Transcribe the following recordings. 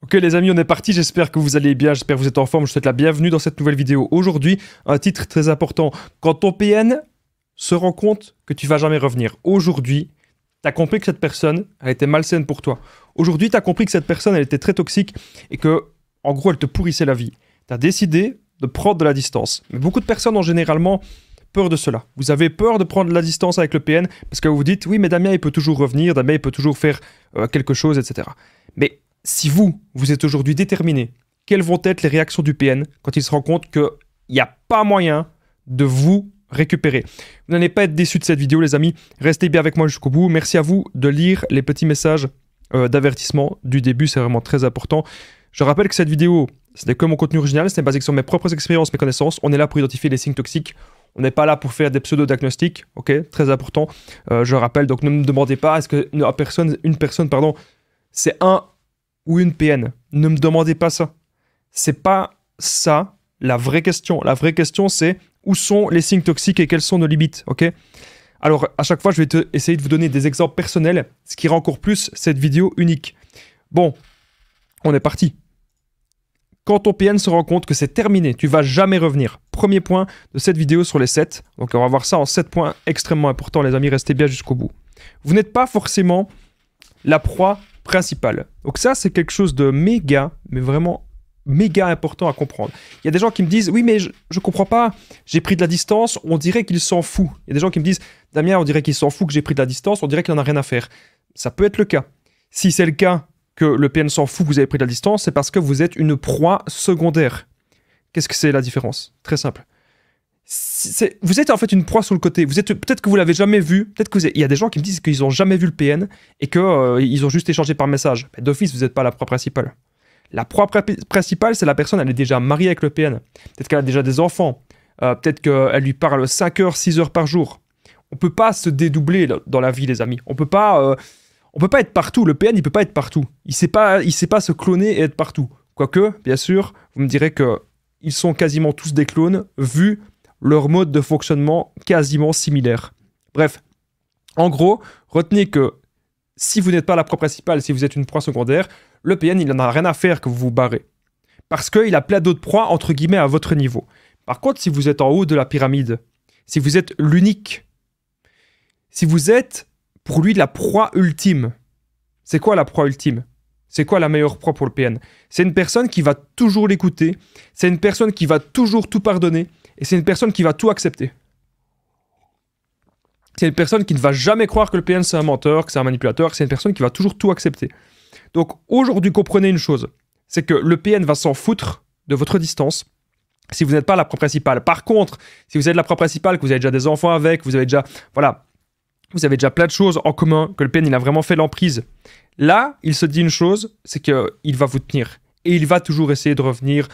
Ok les amis, on est parti, j'espère que vous allez bien, j'espère que vous êtes en forme, je vous souhaite la bienvenue dans cette nouvelle vidéo. Aujourd'hui, un titre très important. Quand ton PN se rend compte que tu vas jamais revenir. Aujourd'hui, tu as compris que cette personne, elle était malsaine pour toi. Aujourd'hui, tu as compris que cette personne, elle était très toxique et que, en gros, elle te pourrissait la vie. Tu as décidé de prendre de la distance. Mais beaucoup de personnes ont généralement peur de cela. Vous avez peur de prendre de la distance avec le PN parce que vous vous dites, oui, mais Damien, il peut toujours revenir, Damien, il peut toujours faire quelque chose, etc. Mais si vous êtes aujourd'hui déterminé, quelles vont être les réactions du PN quand il se rend compte qu'il n'y a pas moyen de vous récupérer? Vous n'allez pas être déçus de cette vidéo, les amis. Restez bien avec moi jusqu'au bout. Merci à vous de lire les petits messages d'avertissement du début. C'est vraiment très important. Je rappelle que cette vidéo, ce n'est que mon contenu original. C'est basé sur mes propres expériences, mes connaissances. On est là pour identifier les signes toxiques. On n'est pas là pour faire des pseudo-diagnostics. Ok, très important. Je rappelle, donc ne me demandez pas, est-ce que une personne, c'est un ou une PN. Ne me demandez pas ça. C'est pas ça la vraie question. La vraie question, c'est où sont les signes toxiques et quelles sont nos limites, ok? Alors, à chaque fois, je vais essayer de vous donner des exemples personnels, ce qui rend encore plus cette vidéo unique. Bon, on est parti. Quand ton PN se rend compte que c'est terminé, tu vas jamais revenir. Premier point de cette vidéo sur les 7. Donc, on va voir ça en 7 points extrêmement importants, les amis. Restez bien jusqu'au bout. Vous n'êtes pas forcément la proie principale. Donc ça, c'est quelque chose de méga, mais vraiment méga important à comprendre. Il y a des gens qui me disent, oui, mais je comprends pas, j'ai pris de la distance, on dirait qu'il s'en fout. Il y a des gens qui me disent, Damien, on dirait qu'il s'en fout que j'ai pris de la distance, on dirait qu'il n'en a rien à faire. Ça peut être le cas. Si c'est le cas que le PN s'en fout que vous avez pris de la distance, c'est parce que vous êtes une proie secondaire. Qu'est-ce que c'est la différence? Très simple. Vous êtes en fait une proie sur le côté. Peut-être que vous l'avez jamais vu. Peut-être que il y a des gens qui me disent qu'ils n'ont jamais vu le PN et qu'ils ont juste échangé par message. Mais d'office, vous n'êtes pas la proie principale. La proie principale, c'est la personne, elle est déjà mariée avec le PN. Peut-être qu'elle a déjà des enfants. Peut-être qu'elle lui parle 5 heures, 6 heures par jour. On peut pas se dédoubler dans la vie, les amis. On peut pas être partout. Le PN, il peut pas être partout. Il sait pas se cloner et être partout. Quoique, bien sûr, vous me direz qu'ils sont quasiment tous des clones, vu leur mode de fonctionnement quasiment similaire. Bref, en gros, retenez que si vous n'êtes pas la proie principale, si vous êtes une proie secondaire, le PN, il n'en a rien à faire que vous vous barrez. Parce qu'il a plein d'autres proies, entre guillemets, à votre niveau. Par contre, si vous êtes en haut de la pyramide, si vous êtes l'unique, si vous êtes, pour lui, la proie ultime, c'est quoi la proie ultime? C'est quoi la meilleure proie pour le PN? C'est une personne qui va toujours l'écouter, c'est une personne qui va toujours tout pardonner, et c'est une personne qui va tout accepter. C'est une personne qui ne va jamais croire que le PN c'est un menteur, que c'est un manipulateur, c'est une personne qui va toujours tout accepter. Donc aujourd'hui, comprenez une chose, c'est que le PN va s'en foutre de votre distance si vous n'êtes pas la proie principale. Par contre, si vous êtes la proie principale, que vous avez déjà des enfants avec, vous avez déjà, voilà, vous avez déjà plein de choses en commun, que le PN il a vraiment fait l'emprise, là, il se dit une chose, c'est qu'il va vous tenir. Et il va toujours essayer de revenir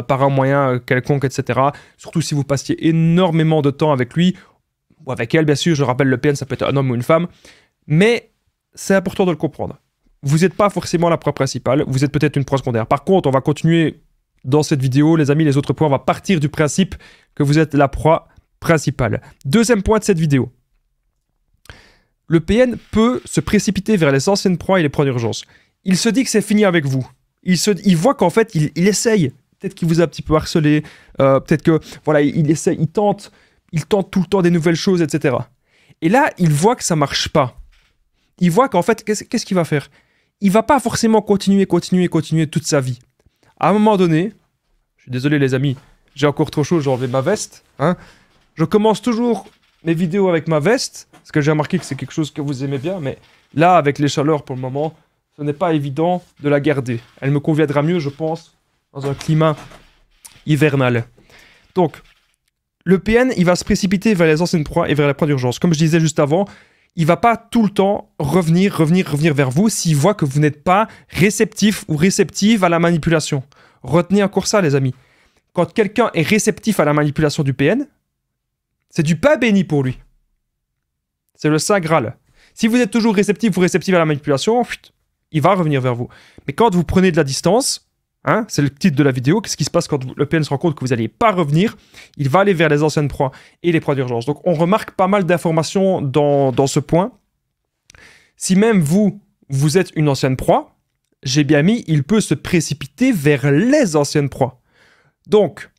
par un moyen quelconque, etc. Surtout si vous passiez énormément de temps avec lui, ou avec elle, bien sûr. Je rappelle, le PN, ça peut être un homme ou une femme. Mais c'est important de le comprendre. Vous n'êtes pas forcément la proie principale, vous êtes peut-être une proie secondaire. Par contre, on va continuer dans cette vidéo, les amis, les autres points, on va partir du principe que vous êtes la proie principale. Deuxième point de cette vidéo. Le PN peut se précipiter vers les anciennes proies et les proies d'urgence. Il se dit que c'est fini avec vous. Il voit qu'en fait, il essaye. Peut-être qu'il vous a un petit peu harcelé. Peut-être que, voilà, il essaye, il tente tout le temps des nouvelles choses, etc. Et là, il voit que ça marche pas. Il voit qu'en fait, qu'est-ce qu'il va faire? Il va pas forcément continuer toute sa vie. À un moment donné, je suis désolé les amis, j'ai encore trop chaud, j'ai enlevé ma veste. Hein. Je commence toujours mes vidéos avec ma veste, parce que j'ai remarqué que c'est quelque chose que vous aimez bien, mais là, avec les chaleurs pour le moment, ce n'est pas évident de la garder. Elle me conviendra mieux, je pense, dans un climat hivernal. Donc, le PN, il va se précipiter vers les anciennes proies et vers les proies d'urgence. Comme je disais juste avant, il va pas tout le temps revenir vers vous s'il voit que vous n'êtes pas réceptif ou réceptive à la manipulation. Retenez encore ça, les amis. Quand quelqu'un est réceptif à la manipulation du PN, c'est du pain béni pour lui. C'est le Saint Graal. Si vous êtes toujours réceptif ou réceptive à la manipulation, il va revenir vers vous. Mais quand vous prenez de la distance, hein, c'est le titre de la vidéo, qu'est-ce qui se passe quand le PN se rend compte que vous n'allez pas revenir? Il va aller vers les anciennes proies et les proies d'urgence. Donc on remarque pas mal d'informations dans ce point. Si même vous êtes une ancienne proie, j'ai bien mis, il peut se précipiter vers les anciennes proies. Donc,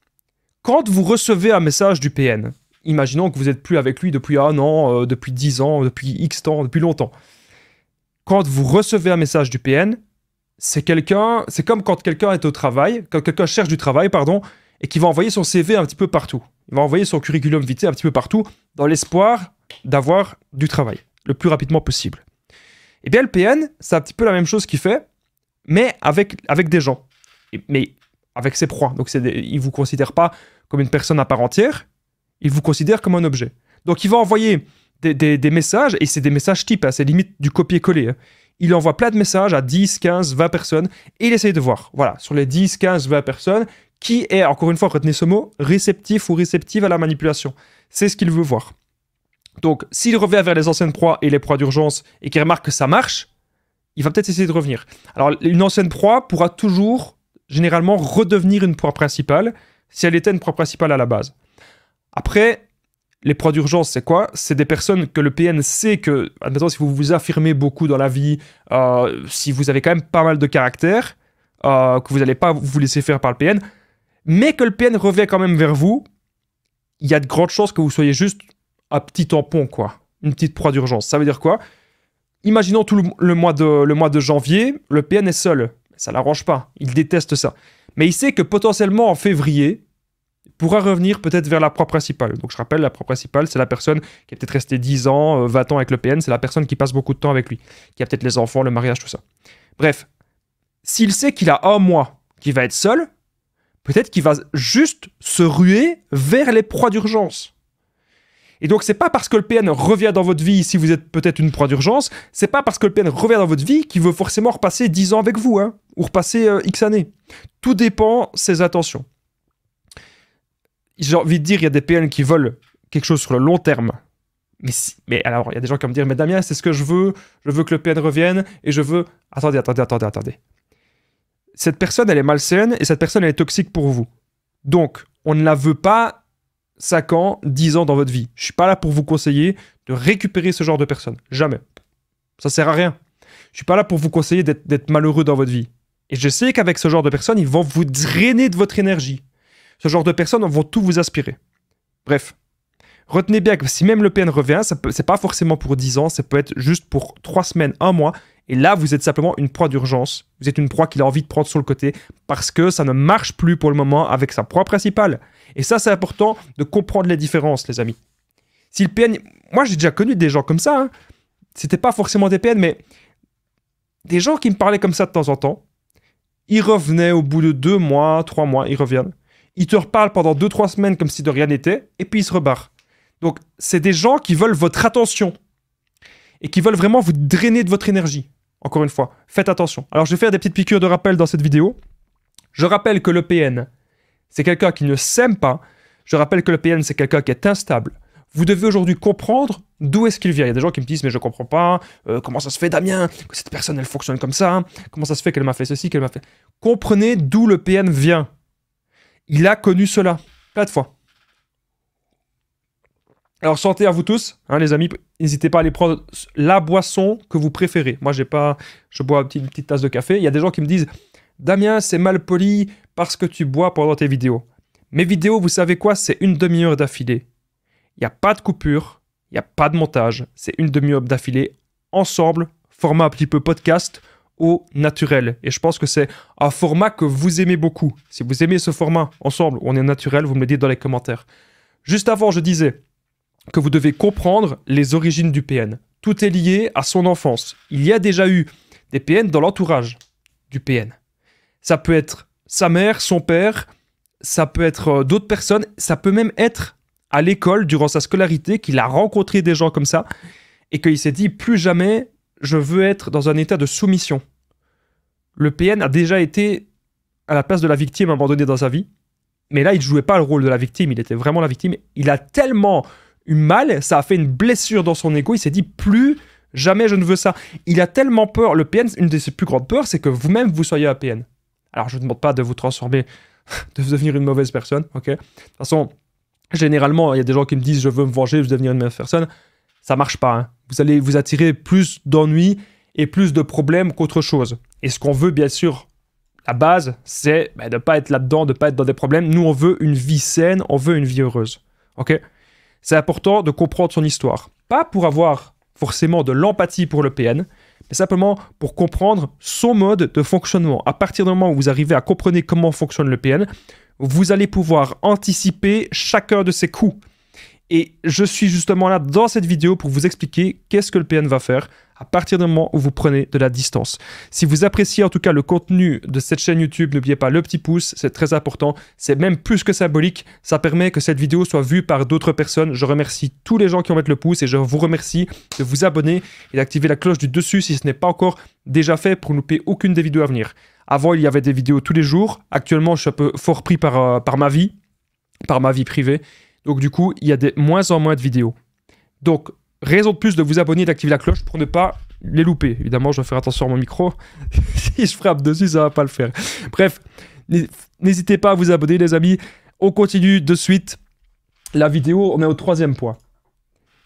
quand vous recevez un message du PN, imaginons que vous n'êtes plus avec lui depuis un an, depuis 10 ans, depuis X temps, depuis longtemps. Quand vous recevez un message du PN, c'est comme quand quelqu'un est au travail, quand quelqu'un cherche du travail, pardon, et qui va envoyer son CV un petit peu partout. Il va envoyer son curriculum vitae un petit peu partout, dans l'espoir d'avoir du travail, le plus rapidement possible. Eh bien, le PN, c'est un petit peu la même chose qu'il fait, mais avec des gens. Mais avec ses proies. Donc, il ne vous considère pas comme une personne à part entière, il vous considère comme un objet. Donc, il va envoyer des messages, et c'est des messages types, hein, c'est limite du copier-coller. Hein. Il envoie plein de messages à 10, 15, 20 personnes, et il essaye de voir, voilà, sur les 10, 15, 20 personnes, qui est, encore une fois, retenez ce mot, réceptif ou réceptive à la manipulation. C'est ce qu'il veut voir. Donc, s'il revient vers les anciennes proies et les proies d'urgence, et qu'il remarque que ça marche, il va peut-être essayer de revenir. Alors, une ancienne proie pourra toujours, généralement, redevenir une proie principale, si elle était une proie principale à la base. Après, les proies d'urgence, c'est quoi? C'est des personnes que le PN sait que, admettons, si vous vous affirmez beaucoup dans la vie, si vous avez quand même pas mal de caractère, que vous n'allez pas vous laisser faire par le PN, mais que le PN revient quand même vers vous, il y a de grandes chances que vous soyez juste un petit tampon, quoi. Une petite proie d'urgence. Ça veut dire quoi? Imaginons tout le mois de janvier, le PN est seul. Ça ne l'arrange pas. Il déteste ça. Mais il sait que potentiellement en février, il pourra revenir peut-être vers la proie principale. Donc je rappelle, la proie principale, c'est la personne qui est peut-être restée 10 ans, 20 ans avec le PN. C'est la personne qui passe beaucoup de temps avec lui. Qui a peut-être les enfants, le mariage, tout ça. Bref. S'il sait qu'il a un mois qu'il va être seul, peut-être qu'il va juste se ruer vers les proies d'urgence. Et donc, c'est pas parce que le PN revient dans votre vie, si vous êtes peut-être une proie d'urgence, c'est pas parce que le PN revient dans votre vie qu'il veut forcément repasser 10 ans avec vous, hein, ou repasser X années. Tout dépend de ses intentions. J'ai envie de dire, il y a des PN qui veulent quelque chose sur le long terme. Mais alors, il y a des gens qui vont me dire, mais Damien, c'est ce que je veux que le PN revienne, et je veux... Attendez. Cette personne, elle est malsaine, et cette personne, elle est toxique pour vous. Donc, on ne la veut pas 5 ans, 10 ans dans votre vie. Je suis pas là pour vous conseiller de récupérer ce genre de personne. Jamais. Ça sert à rien. Je suis pas là pour vous conseiller d'être malheureux dans votre vie. Et je sais qu'avec ce genre de personnes, ils vont vous drainer de votre énergie. Ce genre de personnes vont tout vous aspirer. Bref. Retenez bien que si même le PN revient, c'est pas forcément pour 10 ans, ça peut être juste pour 3 semaines, 1 mois. Et là, vous êtes simplement une proie d'urgence. Vous êtes une proie qu'il a envie de prendre sur le côté parce que ça ne marche plus pour le moment avec sa proie principale. Et ça, c'est important de comprendre les différences, les amis. Si le PN... Moi, j'ai déjà connu des gens comme ça. Hein. C'était pas forcément des PN, mais des gens qui me parlaient comme ça de temps en temps. Ils revenaient au bout de 2 mois, 3 mois, ils reviennent. Ils te reparlent pendant 2-3 semaines comme si de rien n'était, et puis ils se rebarrent. Donc, c'est des gens qui veulent votre attention et qui veulent vraiment vous drainer de votre énergie. Encore une fois, faites attention. Alors, je vais faire des petites piqûres de rappel dans cette vidéo. Je rappelle que le PN, c'est quelqu'un qui ne s'aime pas. Je rappelle que le PN, c'est quelqu'un qui est instable. Vous devez aujourd'hui comprendre d'où est-ce qu'il vient. Il y a des gens qui me disent, mais je ne comprends pas, comment ça se fait, Damien, que cette personne, elle fonctionne comme ça, comment ça se fait qu'elle m'a fait ceci, qu'elle m'a fait... Comprenez d'où le PN vient. Il a connu cela, plein de fois. Alors, santé à vous tous, hein, les amis. N'hésitez pas à aller prendre la boisson que vous préférez. Moi, je bois une petite tasse de café. Il y a des gens qui me disent, Damien, c'est mal poli parce que tu bois pendant tes vidéos. Mes vidéos, vous savez quoi? C'est une demi-heure d'affilée. Il n'y a pas de coupure, il n'y a pas de montage. C'est une demi-heure d'affilée, ensemble, format un petit peu podcast au naturel. Et je pense que c'est un format que vous aimez beaucoup. Si vous aimez ce format ensemble, où on est naturel, vous me le dites dans les commentaires. Juste avant, je disais que vous devez comprendre les origines du PN. Tout est lié à son enfance. Il y a déjà eu des PN dans l'entourage du PN. Ça peut être sa mère, son père, ça peut être d'autres personnes, ça peut même être à l'école, durant sa scolarité, qu'il a rencontré des gens comme ça, et qu'il s'est dit, plus jamais, je veux être dans un état de soumission. Le PN a déjà été à la place de la victime à un moment donné dans sa vie, mais là, il ne jouait pas le rôle de la victime, il était vraiment la victime. Il a tellement eu mal, ça a fait une blessure dans son ego, il s'est dit, plus jamais je ne veux ça. Il a tellement peur, le PN, une de ses plus grandes peurs, c'est que vous-même, vous soyez un PN. Alors, je ne demande pas de vous transformer, de devenir une mauvaise personne, ok? De toute façon, généralement, il y a des gens qui me disent, je veux me venger, je veux devenir une mauvaise personne. Ça marche pas, hein. Vous allez vous attirer plus d'ennuis et plus de problèmes qu'autre chose. Et ce qu'on veut, bien sûr, la base, c'est de ne pas être là-dedans, de ne pas être dans des problèmes. Nous, on veut une vie saine, on veut une vie heureuse. Ok? C'est important de comprendre son histoire. Pas pour avoir forcément de l'empathie pour le PN, mais simplement pour comprendre son mode de fonctionnement. À partir du moment où vous arrivez à comprendre comment fonctionne le PN, vous allez pouvoir anticiper chacun de ses coups. Et je suis justement là dans cette vidéo pour vous expliquer qu'est-ce que le PN va faire à partir du moment où vous prenez de la distance. Si vous appréciez en tout cas le contenu de cette chaîne YouTube, n'oubliez pas le petit pouce, c'est très important. C'est même plus que symbolique. Ça permet que cette vidéo soit vue par d'autres personnes. Je remercie tous les gens qui ont mis le pouce et je vous remercie de vous abonner et d'activer la cloche du dessus si ce n'est pas encore déjà fait pour ne louper aucune des vidéos à venir. Avant, il y avait des vidéos tous les jours. Actuellement, je suis un peu fort pris par ma vie privée. Donc du coup, il y a de moins en moins de vidéos. Donc, raison de plus de vous abonner et d'activer la cloche pour ne pas les louper. Évidemment, je dois faire attention à mon micro. Si je frappe dessus, ça ne va pas le faire. Bref, n'hésitez pas à vous abonner, les amis. On continue de suite la vidéo. On est au 3e point.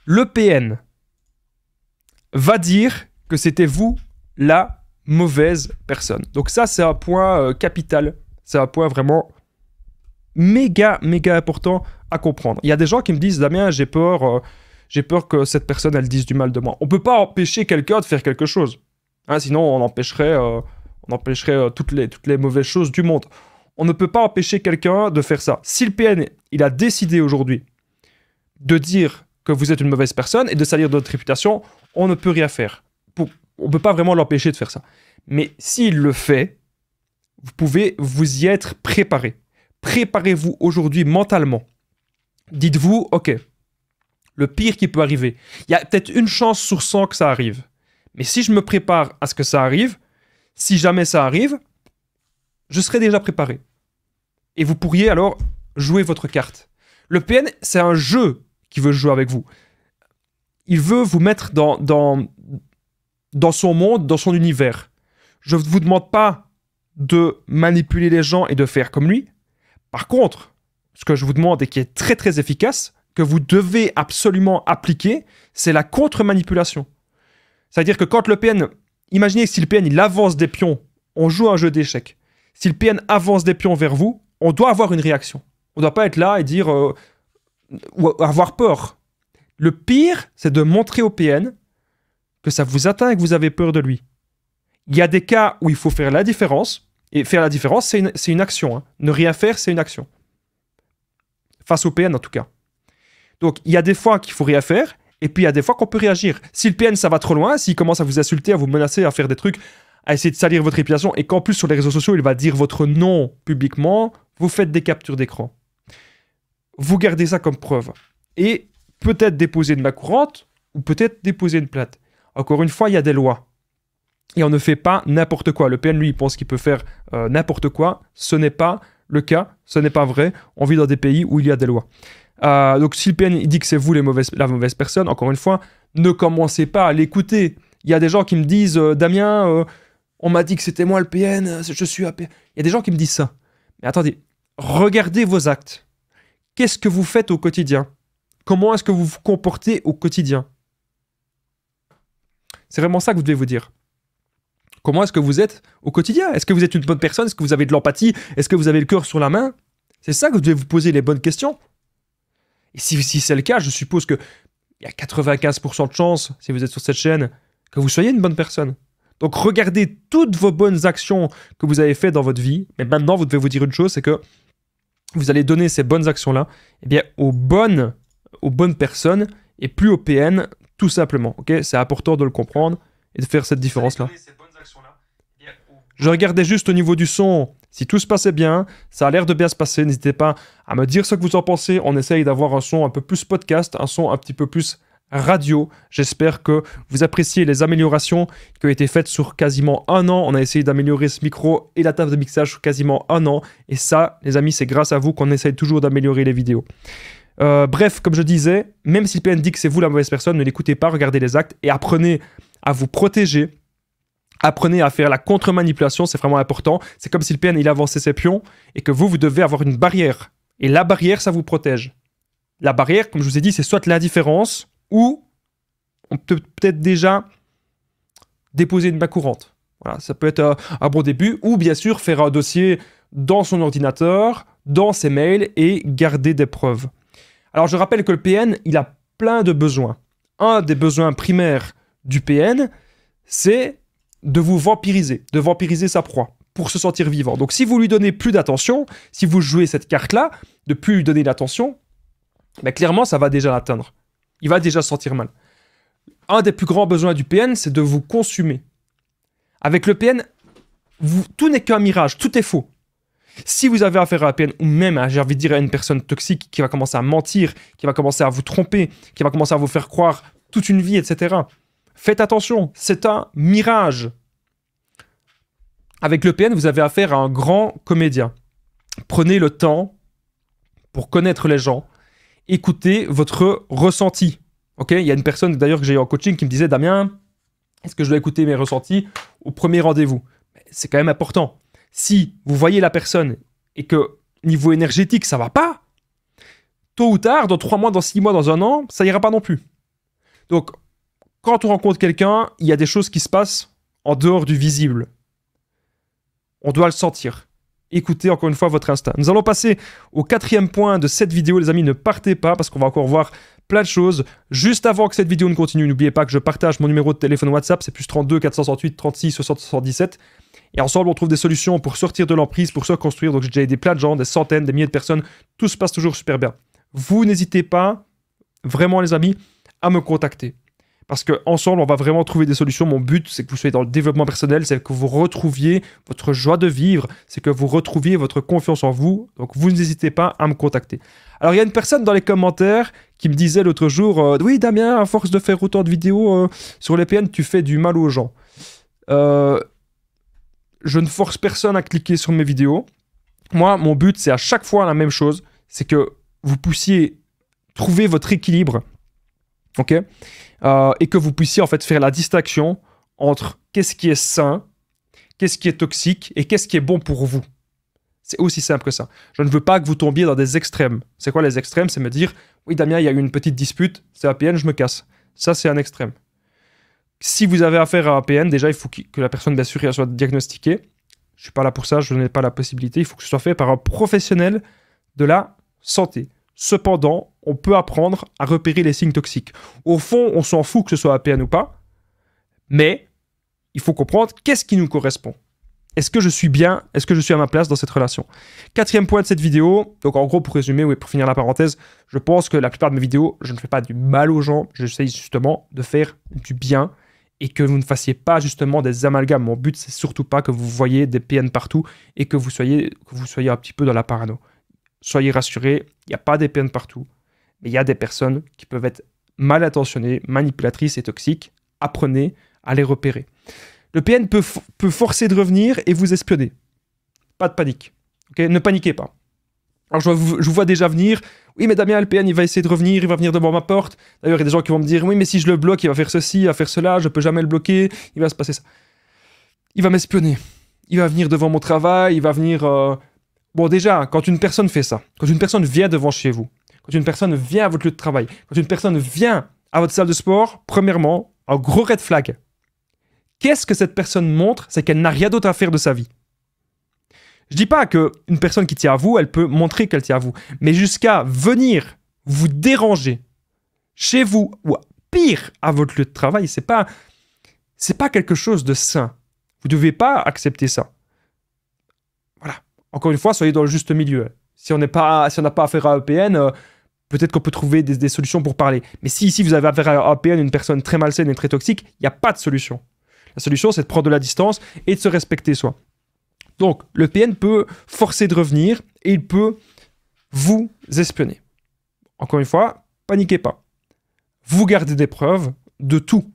Le PN va dire que c'était vous la mauvaise personne. Donc ça, c'est un point capital. C'est un point vraiment méga important à comprendre. Il y a des gens qui me disent « Damien, j'ai peur que cette personne, elle dise du mal de moi. » On ne peut pas empêcher quelqu'un de faire quelque chose. Hein, sinon, on empêcherait toutes les mauvaises choses du monde. On ne peut pas empêcher quelqu'un de faire ça. Si le PN, il a décidé aujourd'hui de dire que vous êtes une mauvaise personne et de salir de votre réputation, on ne peut rien faire. On ne peut pas vraiment l'empêcher de faire ça. Mais s'il le fait, vous pouvez vous y être préparé. Préparez-vous aujourd'hui mentalement. Dites-vous, ok, le pire qui peut arriver, il y a peut-être une chance sur 100 que ça arrive. Mais si je me prépare à ce que ça arrive, si jamais ça arrive, je serai déjà préparé. Et vous pourriez alors jouer votre carte. Le PN, c'est un jeu qui veut jouer avec vous. Il veut vous mettre dans son monde, dans son univers. Je ne vous demande pas de manipuler les gens et de faire comme lui. Par contre, ce que je vous demande et qui est très très efficace, que vous devez absolument appliquer, c'est la contre-manipulation. C'est-à-dire que quand le PN, imaginez que si le PN il avance des pions, on joue un jeu d'échecs. Si le PN avance des pions vers vous, on doit avoir une réaction. On ne doit pas être là et dire ou avoir peur. Le pire, c'est de montrer au PN que ça vous atteint et que vous avez peur de lui. Il y a des cas où il faut faire la différence. Et faire la différence, c'est une action. Hein. Ne rien faire, c'est une action. Face au PN, en tout cas. Donc, il y a des fois qu'il faut rien faire, et puis il y a des fois qu'on peut réagir. Si le PN, ça va trop loin, s'il commence à vous insulter, à vous menacer, à faire des trucs, à essayer de salir votre réputation, et qu'en plus, sur les réseaux sociaux, il va dire votre nom publiquement, vous faites des captures d'écran. Vous gardez ça comme preuve. Et peut-être déposer une main courante, ou peut-être déposer une plainte. Encore une fois, il y a des lois. Et on ne fait pas n'importe quoi. Le PN, lui, il pense qu'il peut faire n'importe quoi. Ce n'est pas le cas. Ce n'est pas vrai. On vit dans des pays où il y a des lois. Donc, si le PN il dit que c'est vous la mauvaise personne, encore une fois, ne commencez pas à l'écouter. Il y a des gens qui me disent « Damien, on m'a dit que c'était moi le PN, je suis un PN. » Il y a des gens qui me disent ça. Mais attendez, regardez vos actes. Qu'est-ce que vous faites au quotidien? Comment est-ce que vous vous comportez au quotidien? C'est vraiment ça que vous devez vous dire. Comment est-ce que vous êtes au quotidien? Est-ce que vous êtes une bonne personne? Est-ce que vous avez de l'empathie? Est-ce que vous avez le cœur sur la main? C'est ça que vous devez vous poser les bonnes questions. Et si c'est le cas, je suppose qu'il y a 95% de chances, si vous êtes sur cette chaîne, que vous soyez une bonne personne. Donc regardez toutes vos bonnes actions que vous avez faites dans votre vie. Mais maintenant, vous devez vous dire une chose, c'est que vous allez donner ces bonnes actions-là aux bonnes personnes et plus au PN, tout simplement. Okay, c'est important de le comprendre et de faire cette différence-là. Je regardais juste au niveau du son, si tout se passait bien, ça a l'air de bien se passer. N'hésitez pas à me dire ce que vous en pensez. On essaye d'avoir un son un peu plus podcast, un son un petit peu plus radio. J'espère que vous appréciez les améliorations qui ont été faites sur quasiment un an. On a essayé d'améliorer ce micro et la table de mixage sur quasiment un an. Et ça, les amis, c'est grâce à vous qu'on essaye toujours d'améliorer les vidéos. Bref, comme je disais, même si le PN dit que c'est vous la mauvaise personne, ne l'écoutez pas, regardez les actes et apprenez à vous protéger. Apprenez à faire la contre-manipulation, c'est vraiment important. C'est comme si le PN il avançait ses pions et que vous devez avoir une barrière. Et la barrière, ça vous protège. La barrière, comme je vous ai dit, c'est soit l'indifférence ou on peut peut-être déjà déposer une main courante. Voilà, ça peut être un bon début. Ou bien sûr, faire un dossier dans son ordinateur, dans ses mails et garder des preuves. Alors, je rappelle que le PN, il a plein de besoins. Un des besoins primaires du PN, c'est de vous vampiriser, de vampiriser sa proie pour se sentir vivant. Donc, si vous lui donnez plus d'attention, si vous jouez cette carte-là, de plus lui donner d'attention, ben, clairement, ça va déjà l'atteindre. Il va déjà se sentir mal. Un des plus grands besoins du PN, c'est de vous consumer. Avec le PN, tout n'est qu'un mirage, tout est faux. Si vous avez affaire à un PN, ou même, j'ai envie de dire, à une personne toxique qui va commencer à mentir, qui va commencer à vous tromper, qui va commencer à vous faire croire toute une vie, etc., faites attention, c'est un mirage. Avec le PN, vous avez affaire à un grand comédien. Prenez le temps pour connaître les gens, écoutez votre ressenti. Okay, il y a une personne d'ailleurs que j'ai eu en coaching qui me disait « Damien, est-ce que je dois écouter mes ressentis au premier rendez-vous » C'est quand même important. Si vous voyez la personne et que niveau énergétique, ça va pas, tôt ou tard, dans 3 mois, dans 6 mois, dans 1 an, ça ira pas non plus. Donc, quand on rencontre quelqu'un, il y a des choses qui se passent en dehors du visible. On doit le sentir. Écoutez encore une fois votre instinct. Nous allons passer au 4e point de cette vidéo, les amis. Ne partez pas parce qu'on va encore voir plein de choses. Juste avant que cette vidéo ne continue, n'oubliez pas que je partage mon numéro de téléphone WhatsApp, c'est +32 468 36 60 77. Et ensemble, on trouve des solutions pour sortir de l'emprise, pour se reconstruire. Donc j'ai déjà aidé plein de gens, des centaines, des milliers de personnes. Tout se passe toujours super bien. Vous n'hésitez pas, vraiment les amis, à me contacter. Parce qu'ensemble, on va vraiment trouver des solutions. Mon but, c'est que vous soyez dans le développement personnel, c'est que vous retrouviez votre joie de vivre, c'est que vous retrouviez votre confiance en vous. Donc, vous n'hésitez pas à me contacter. Alors, il y a une personne dans les commentaires qui me disait l'autre jour « Oui, Damien, à force de faire autant de vidéos sur les PN, tu fais du mal aux gens. » Je ne force personne à cliquer sur mes vidéos. Moi, mon but, c'est à chaque fois la même chose. C'est que vous puissiez trouver votre équilibre. Ok, et que vous puissiez en fait faire la distinction entre qu'est-ce qui est sain, qu'est-ce qui est toxique et qu'est-ce qui est bon pour vous. C'est aussi simple que ça. Je ne veux pas que vous tombiez dans des extrêmes. C'est quoi les extrêmes? C'est me dire, oui Damien, il y a eu une petite dispute, c'est un PN, je me casse. Ça, c'est un extrême. Si vous avez affaire à un PN, déjà, il faut que la personne, bien sûr, soit diagnostiquée. Je ne suis pas là pour ça, je n'ai pas la possibilité. Il faut que ce soit fait par un professionnel de la santé. Cependant, on peut apprendre à repérer les signes toxiques. Au fond, on s'en fout que ce soit APN ou pas, mais il faut comprendre qu'est-ce qui nous correspond. Est-ce que je suis bien? Est-ce que je suis à ma place dans cette relation? 4e point de cette vidéo, donc en gros, pour résumer, oui, pour finir la parenthèse, je pense que la plupart de mes vidéos, je ne fais pas du mal aux gens, j'essaye justement de faire du bien et que vous ne fassiez pas justement des amalgames. Mon but, c'est surtout pas que vous voyez des PN partout et que vous soyez un petit peu dans la parano. Soyez rassurés, il n'y a pas des PN partout, mais il y a des personnes qui peuvent être mal intentionnées, manipulatrices et toxiques. Apprenez à les repérer. Le PN peut forcer de revenir et vous espionner. Pas de panique. Okay, ne paniquez pas. Alors je vous vois déjà venir. Oui, mais Damien, le PN, il va essayer de revenir, il va venir devant ma porte. D'ailleurs, il y a des gens qui vont me dire, oui, mais si je le bloque, il va faire ceci, il va faire cela, je ne peux jamais le bloquer, il va se passer ça. Il va m'espionner. Il va venir devant mon travail, il va venir... Bon, déjà, quand une personne fait ça, quand une personne vient devant chez vous, quand une personne vient à votre lieu de travail, quand une personne vient à votre salle de sport, premièrement, un gros red flag. Qu'est-ce que cette personne montre? C'est qu'elle n'a rien d'autre à faire de sa vie. Je dis pas qu'une personne qui tient à vous, elle peut montrer qu'elle tient à vous, mais jusqu'à venir vous déranger chez vous, ou pire, à votre lieu de travail, c'est pas quelque chose de sain. Vous ne devez pas accepter ça. Voilà. Encore une fois, soyez dans le juste milieu. Si on n'a pas affaire à un PN, peut-être qu'on peut trouver des solutions pour parler. Mais si ici vous avez affaire à un PN, une personne très malsaine et très toxique, il n'y a pas de solution. La solution, c'est de prendre de la distance et de se respecter soi. Donc, le PN peut forcer de revenir et il peut vous espionner. Encore une fois, paniquez pas. Vous gardez des preuves de tout.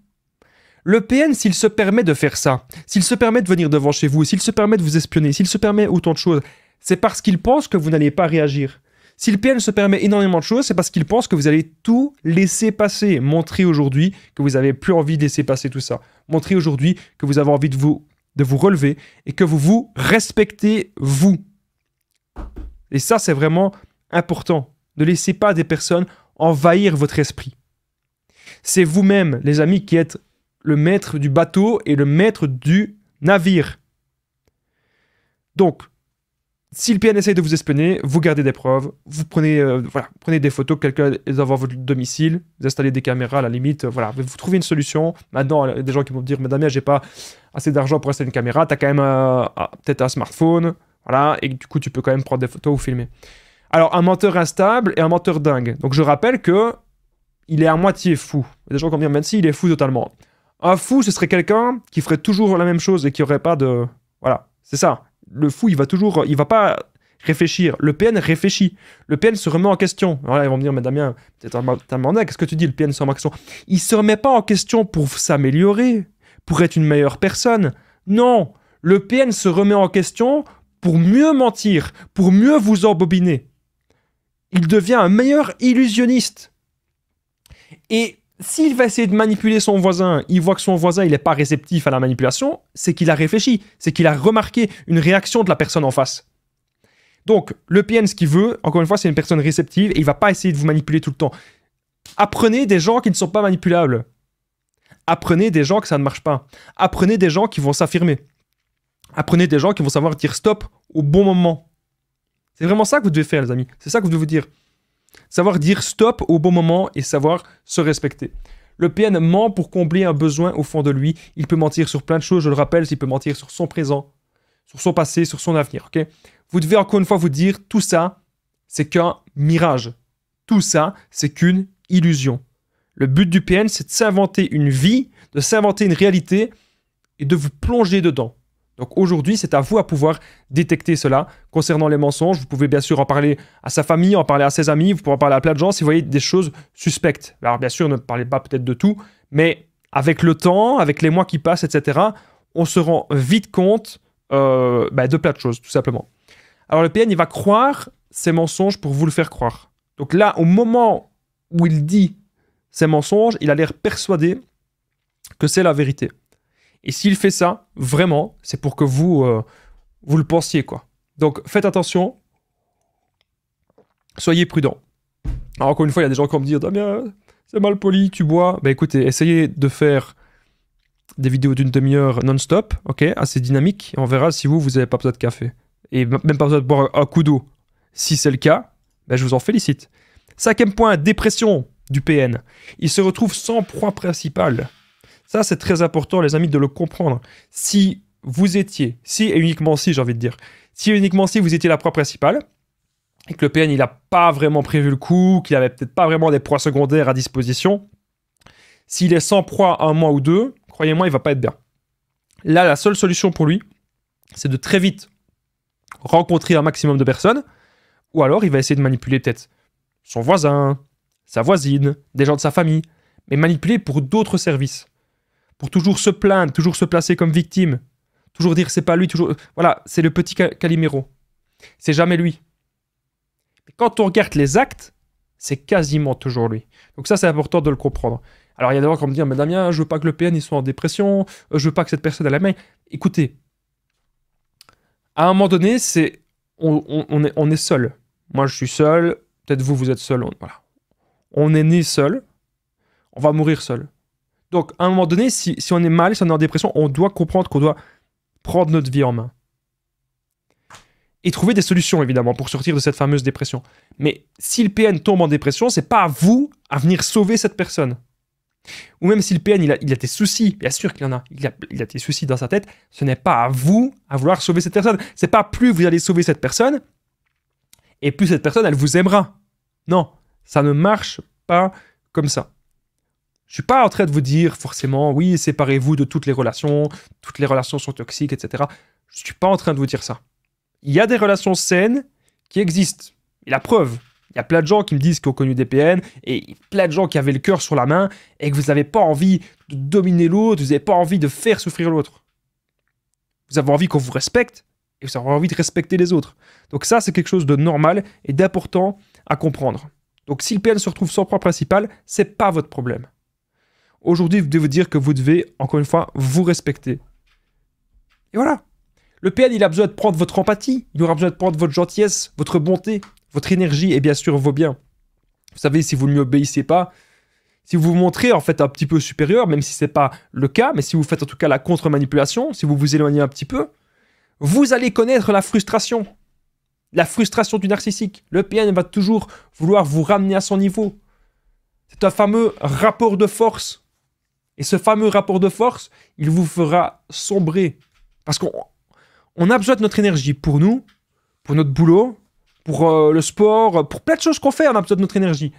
Le PN, s'il se permet de faire ça, s'il se permet de venir devant chez vous, s'il se permet de vous espionner, s'il se permet autant de choses, c'est parce qu'il pense que vous n'allez pas réagir. Si le PN se permet énormément de choses, c'est parce qu'il pense que vous allez tout laisser passer. Montrez aujourd'hui que vous n'avez plus envie de laisser passer tout ça. Montrez aujourd'hui que vous avez envie de vous relever et que vous vous respectez vous. Et ça, c'est vraiment important. Ne laissez pas des personnes envahir votre esprit. C'est vous-même, les amis, qui êtes le maître du bateau et le maître du navire. Donc, si le PN essaye de vous espionner, vous gardez des preuves, vous prenez, prenez des photos que quelqu'un est devant votre domicile, vous installez des caméras à la limite, voilà, vous trouvez une solution. Maintenant, il y a des gens qui vont me dire, mais Damien, j'ai pas assez d'argent pour installer une caméra, t'as quand même peut-être un smartphone, voilà, et du coup, tu peux quand même prendre des photos ou filmer. Alors, un menteur instable et un menteur dingue. Donc, je rappelle que il est à moitié fou. Il y a des gens qui vont me dire, même si il est fou totalement. Un fou, ce serait quelqu'un qui ferait toujours la même chose et qui aurait pas de... Voilà, c'est ça. Le fou, il va pas réfléchir. Le PN réfléchit. Le PN se remet en question. Alors là, ils vont me dire, mais Damien, t'as demandé, qu'est-ce que tu dis, le PN se remet en question? Il se remet pas en question pour s'améliorer, pour être une meilleure personne. Non, le PN se remet en question pour mieux mentir, pour mieux vous embobiner. Il devient un meilleur illusionniste. Et s'il va essayer de manipuler son voisin, il voit que son voisin il n'est pas réceptif à la manipulation, c'est qu'il a réfléchi, c'est qu'il a remarqué une réaction de la personne en face. Donc, le PN, ce qu'il veut, encore une fois, c'est une personne réceptive et il ne va pas essayer de vous manipuler tout le temps. Apprenez des gens qui ne sont pas manipulables. Apprenez des gens que ça ne marche pas. Apprenez des gens qui vont s'affirmer. Apprenez des gens qui vont savoir dire stop au bon moment. C'est vraiment ça que vous devez faire, les amis. C'est ça que vous devez vous dire. Savoir dire stop au bon moment et savoir se respecter. Le PN ment pour combler un besoin au fond de lui. Il peut mentir sur plein de choses, je le rappelle, il peut mentir sur son présent, sur son passé, sur son avenir. Okay, vous devez encore une fois vous dire, tout ça, c'est qu'un mirage. Tout ça, c'est qu'une illusion. Le but du PN, c'est de s'inventer une vie, de s'inventer une réalité et de vous plonger dedans. Donc aujourd'hui, c'est à vous à pouvoir détecter cela. Concernant les mensonges, vous pouvez bien sûr en parler à sa famille, en parler à ses amis, vous pouvez en parler à plein de gens si vous voyez des choses suspectes. Alors bien sûr, ne parlez pas peut-être de tout, mais avec le temps, avec les mois qui passent, etc., on se rend vite compte de plein de choses, tout simplement. Alors le PN, il va croire ces mensonges pour vous le faire croire. Donc là, au moment où il dit ces mensonges, il a l'air persuadé que c'est la vérité. Et s'il fait ça, vraiment, c'est pour que vous le pensiez, quoi. Donc, faites attention. Soyez prudent. Alors, encore une fois, il y a des gens qui vont me dire « Damien, c'est mal poli, tu bois. » Ben écoutez, essayez de faire des vidéos d'une demi-heure non-stop, ok, assez dynamique. Et on verra si vous n'avez pas besoin de café. Et même pas besoin de boire un coup d'eau. Si c'est le cas, ben je vous en félicite. 5e point, dépression du PN. Il se retrouve sans proie principale. Ça, c'est très important, les amis, de le comprendre. Si vous étiez, si et uniquement si, j'ai envie de dire, si et uniquement si vous étiez la proie principale, et que le PN, il n'a pas vraiment prévu le coup, qu'il n'avait peut-être pas vraiment des proies secondaires à disposition, s'il est sans proie un mois ou deux, croyez-moi, il ne va pas être bien. Là, la seule solution pour lui, c'est de très vite rencontrer un maximum de personnes, ou alors il va essayer de manipuler peut-être son voisin, sa voisine, des gens de sa famille, mais manipuler pour d'autres services. Pour toujours se plaindre, toujours se placer comme victime, toujours dire c'est pas lui, toujours... Voilà, c'est le petit Calimero. C'est jamais lui. Mais quand on regarde les actes, c'est quasiment toujours lui. Donc ça, c'est important de le comprendre. Alors il y a des gens qui vont me dire, mais Damien, je veux pas que le PN il soit en dépression, je veux pas que cette personne ait la main. Écoutez, à un moment donné, on est seul. Moi, je suis seul, peut-être vous êtes seul. Voilà. On est né seul, on va mourir seul. Donc, à un moment donné, si on est mal, si on est en dépression, on doit comprendre qu'on doit prendre notre vie en main. Et trouver des solutions, évidemment, pour sortir de cette fameuse dépression. Mais si le PN tombe en dépression, c'est pas à vous à venir sauver cette personne. Ou même si le PN, il a des soucis, bien sûr qu'il en a, il a des soucis dans sa tête, ce n'est pas à vous à vouloir sauver cette personne. C'est pas plus vous allez sauver cette personne, et plus cette personne, elle vous aimera. Non, ça ne marche pas comme ça. Je suis pas en train de vous dire forcément, oui, séparez-vous de toutes les relations sont toxiques, etc. Je suis pas en train de vous dire ça. Il y a des relations saines qui existent. Et la preuve, il y a plein de gens qui me disent qu'ils ont connu des PN, et plein de gens qui avaient le cœur sur la main, et que vous n'avez pas envie de dominer l'autre, vous n'avez pas envie de faire souffrir l'autre. Vous avez envie qu'on vous respecte, et vous avez envie de respecter les autres. Donc ça, c'est quelque chose de normal et d'important à comprendre. Donc si le PN se retrouve sans proie principale, c'est pas votre problème. Aujourd'hui, vous devez vous dire que vous devez, encore une fois, vous respecter. Et voilà. Le PN, il a besoin de prendre votre empathie, il aura besoin de prendre votre gentillesse, votre bonté, votre énergie et bien sûr vos biens. Vous savez, si vous ne lui obéissez pas, si vous vous montrez en fait un petit peu supérieur, même si ce n'est pas le cas, mais si vous faites en tout cas la contre-manipulation, si vous vous éloignez un petit peu, vous allez connaître la frustration du narcissique. Le PN va toujours vouloir vous ramener à son niveau. C'est un fameux rapport de force. Et ce fameux rapport de force, il vous fera sombrer. Parce qu'on a besoin de notre énergie pour nous, pour notre boulot, pour le sport, pour plein de choses qu'on fait, on a besoin de notre énergie.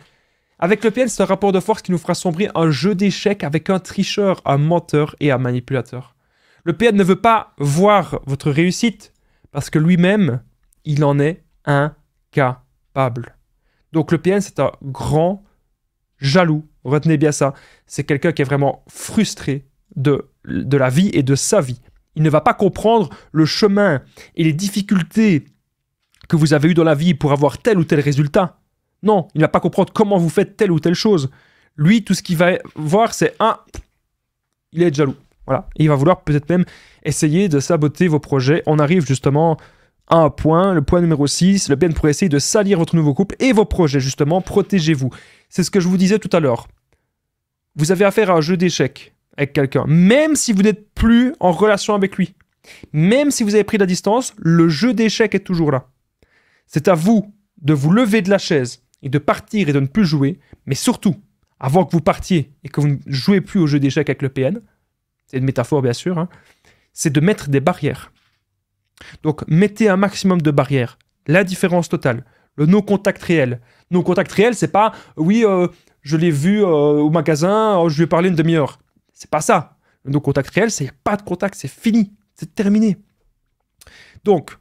Avec le PN, c'est un rapport de force qui nous fera sombrer un jeu d'échecs avec un tricheur, un menteur et un manipulateur. Le PN ne veut pas voir votre réussite parce que lui-même, il en est incapable. Donc le PN, c'est un grand jaloux. Retenez bien ça. C'est quelqu'un qui est vraiment frustré de la vie et de sa vie. Il ne va pas comprendre le chemin et les difficultés que vous avez eues dans la vie pour avoir tel ou tel résultat. Non, il ne va pas comprendre comment vous faites telle ou telle chose. Lui, tout ce qu'il va voir, c'est il est jaloux. Voilà. Et il va vouloir peut-être même essayer de saboter vos projets. On arrive justement à un point, le point numéro 6. Le PN pourrait essayer de salir votre nouveau couple et vos projets, justement. Protégez-vous. C'est ce que je vous disais tout à l'heure. Vous avez affaire à un jeu d'échecs avec quelqu'un. Même si vous n'êtes plus en relation avec lui. Même si vous avez pris la distance, le jeu d'échecs est toujours là. C'est à vous de vous lever de la chaise et de partir et de ne plus jouer. Mais surtout, avant que vous partiez et que vous ne jouez plus au jeu d'échecs avec le PN, c'est une métaphore bien sûr, hein, c'est de mettre des barrières. Donc mettez un maximum de barrières. L'indifférence totale, le non-contact réel. Non-contact réel, c'est pas « oui, je l'ai vu au magasin, je lui ai parlé une demi-heure ». C'est pas ça. Le non-contact réel, c'est qu'il n'y a pas de contact, c'est fini, c'est terminé. Donc,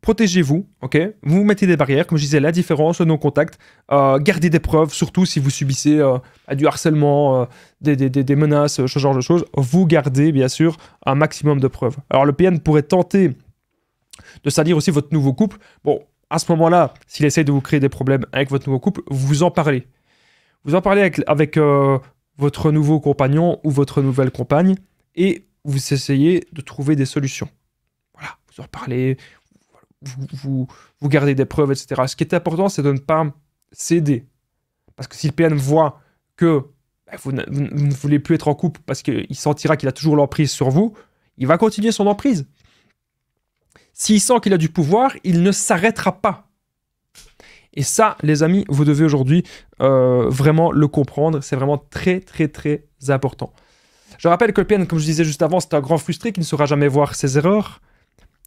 protégez-vous, ok? Vous mettez des barrières, comme je disais, la différence, le non-contact. Gardez des preuves, surtout si vous subissez du harcèlement, des menaces, ce genre de choses. Vous gardez, bien sûr, un maximum de preuves. Alors, le PN pourrait tenter de salir aussi votre nouveau couple. Bon, à ce moment-là, s'il essaye de vous créer des problèmes avec votre nouveau couple, vous en parlez. Vous en parlez avec votre nouveau compagnon ou votre nouvelle compagne et vous essayez de trouver des solutions. Voilà, vous en parlez... Vous gardez des preuves, etc. Ce qui est important, c'est de ne pas céder. Parce que si le PN voit que vous ne voulez plus être en couple parce qu'il sentira qu'il a toujours l'emprise sur vous, il va continuer son emprise. S'il sent qu'il a du pouvoir, il ne s'arrêtera pas. Et ça, les amis, vous devez aujourd'hui vraiment le comprendre. C'est vraiment très, très, très important. Je rappelle que le PN, comme je disais juste avant, c'est un grand frustré qui ne saura jamais voir ses erreurs.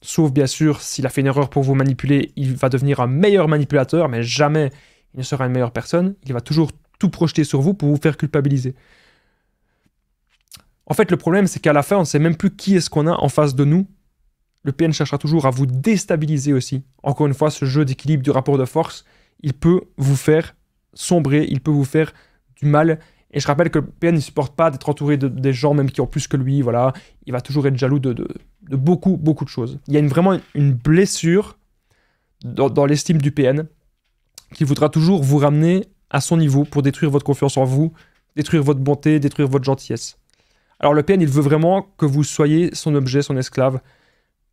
Sauf bien sûr, s'il a fait une erreur pour vous manipuler, il va devenir un meilleur manipulateur, mais jamais il ne sera une meilleure personne. Il va toujours tout projeter sur vous pour vous faire culpabiliser. En fait, le problème, c'est qu'à la fin, on ne sait même plus qui est-ce qu'on a en face de nous. Le PN cherchera toujours à vous déstabiliser aussi. Encore une fois, ce jeu d'équilibre du rapport de force, il peut vous faire sombrer, il peut vous faire du mal. Et je rappelle que le PN ne supporte pas d'être entouré des gens même qui ont plus que lui. Voilà. Il va toujours être jaloux de beaucoup, beaucoup de choses. Il y a vraiment une blessure dans l'estime du PN qui voudra toujours vous ramener à son niveau pour détruire votre confiance en vous, détruire votre bonté, détruire votre gentillesse. Alors le PN, il veut vraiment que vous soyez son objet, son esclave.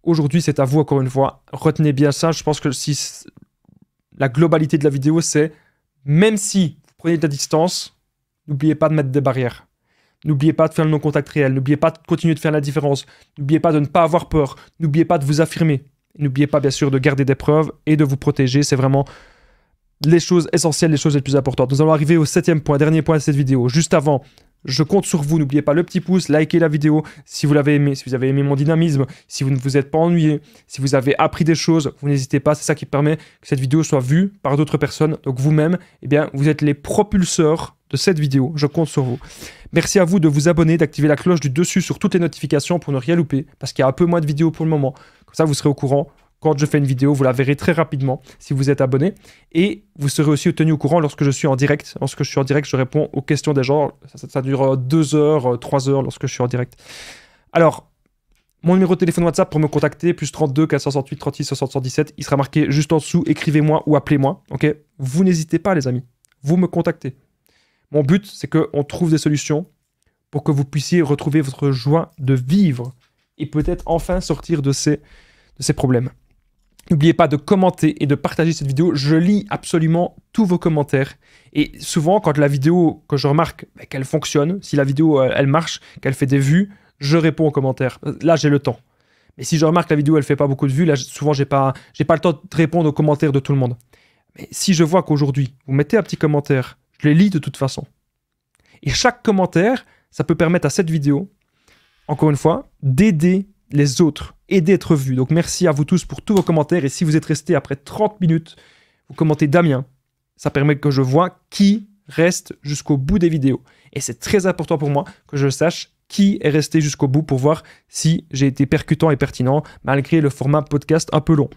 Aujourd'hui, c'est à vous, encore une fois. Retenez bien ça. Je pense que si la globalité de la vidéo, c'est même si vous prenez de la distance, n'oubliez pas de mettre des barrières. N'oubliez pas de faire le non-contact réel. N'oubliez pas de continuer de faire la différence. N'oubliez pas de ne pas avoir peur. N'oubliez pas de vous affirmer. N'oubliez pas, bien sûr, de garder des preuves et de vous protéger. C'est vraiment les choses essentielles, les choses les plus importantes. Nous allons arriver au 7e point, dernier point de cette vidéo. Juste avant, je compte sur vous. N'oubliez pas le petit pouce, likez la vidéo si vous l'avez aimé, si vous avez aimé mon dynamisme, si vous ne vous êtes pas ennuyé, si vous avez appris des choses, vous n'hésitez pas. C'est ça qui permet que cette vidéo soit vue par d'autres personnes. Donc vous-même, eh bien, vous êtes les propulseurs de cette vidéo. Je compte sur vous. Merci à vous de vous abonner, d'activer la cloche du dessus sur toutes les notifications pour ne rien louper, parce qu'il y a un peu moins de vidéos pour le moment. Comme ça, vous serez au courant. Quand je fais une vidéo, vous la verrez très rapidement si vous êtes abonné. Et vous serez aussi tenu au courant lorsque je suis en direct. Lorsque je suis en direct, je réponds aux questions des gens. Ça dure 2 heures, 3 heures lorsque je suis en direct. Alors, mon numéro de téléphone WhatsApp pour me contacter, plus 32 468 36 77. Il sera marqué juste en dessous, écrivez-moi ou appelez-moi. Ok? Vous n'hésitez pas, les amis. Vous me contactez. Mon but, c'est qu'on trouve des solutions pour que vous puissiez retrouver votre joie de vivre et peut-être enfin sortir de ces problèmes. N'oubliez pas de commenter et de partager cette vidéo. Je lis absolument tous vos commentaires. Et souvent, quand la vidéo, que je remarque qu'elle fonctionne, si la vidéo, elle marche, qu'elle fait des vues, je réponds aux commentaires. Là, j'ai le temps. Mais si je remarque que la vidéo, elle fait pas beaucoup de vues, là, souvent, j'ai pas le temps de répondre aux commentaires de tout le monde. Mais si je vois qu'aujourd'hui, vous mettez un petit commentaire, je les lis de toute façon. Et chaque commentaire, ça peut permettre à cette vidéo, encore une fois, d'aider les autres et d'être vu. Donc merci à vous tous pour tous vos commentaires. Et si vous êtes restés après 30 minutes, vous commentez Damien. Ça permet que je vois qui reste jusqu'au bout des vidéos. Et c'est très important pour moi que je sache qui est resté jusqu'au bout pour voir si j'ai été percutant et pertinent malgré le format podcast un peu long.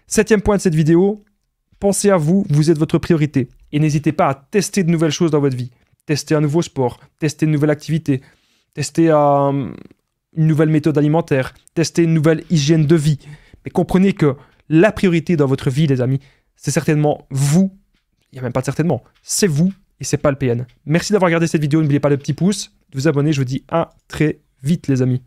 7e point de cette vidéo, pensez à vous, vous êtes votre priorité. Et n'hésitez pas à tester de nouvelles choses dans votre vie. Tester un nouveau sport, tester une nouvelle activité, tester une nouvelle méthode alimentaire, tester une nouvelle hygiène de vie. Mais comprenez que la priorité dans votre vie, les amis, c'est certainement vous. Il n'y a même pas de certainement. C'est vous et c'est pas le PN. Merci d'avoir regardé cette vidéo. N'oubliez pas le petit pouce, de vous abonner. Je vous dis à très vite, les amis.